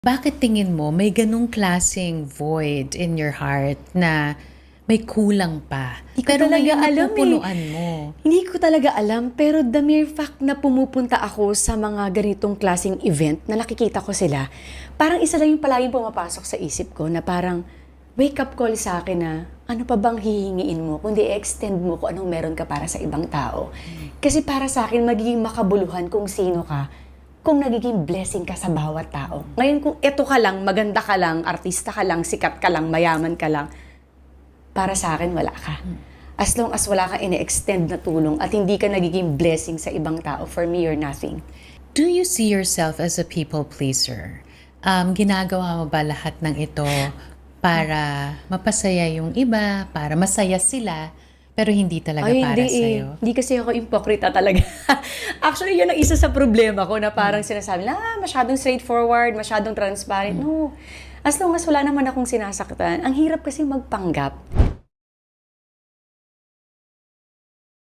Bakit tingin mo may ganong klaseng void in your heart na may kulang pa? Hindi ko Pero talaga ngayon alam napupunuan mo. Hindi ko talaga alam, pero the mere fact na pumupunta ako sa mga ganitong klaseng event na nakikita ko sila, parang isa lang yung palaging pumapasok sa isip ko na parang wake up call sa akin na ano pa bang hihingiin mo kundi extend mo kung anong meron ka para sa ibang tao. Kasi para sa akin, magiging makabuluhan kung sino ka, kung nagiging blessing ka sa bawat tao. Ngayon kung eto ka lang, maganda ka lang, artista ka lang, sikat ka lang, mayaman ka lang, para sa akin wala ka. As long as wala kang ine-extend na tulong at hindi ka nagiging blessing sa ibang tao, for me, you're nothing. Do you see yourself as a people pleaser? Ginagawa mo ba lahat ng ito para mapasaya yung iba, para masaya sila, pero hindi talaga Ay, para hindi sa'yo? Hindi kasi ako impokrita talaga. Actually, yun ang isa sa problema ko na parang sinasabi na masyadong straightforward, masyadong transparent. No. As long as wala naman akong sinasaktan, ang hirap kasi magpanggap.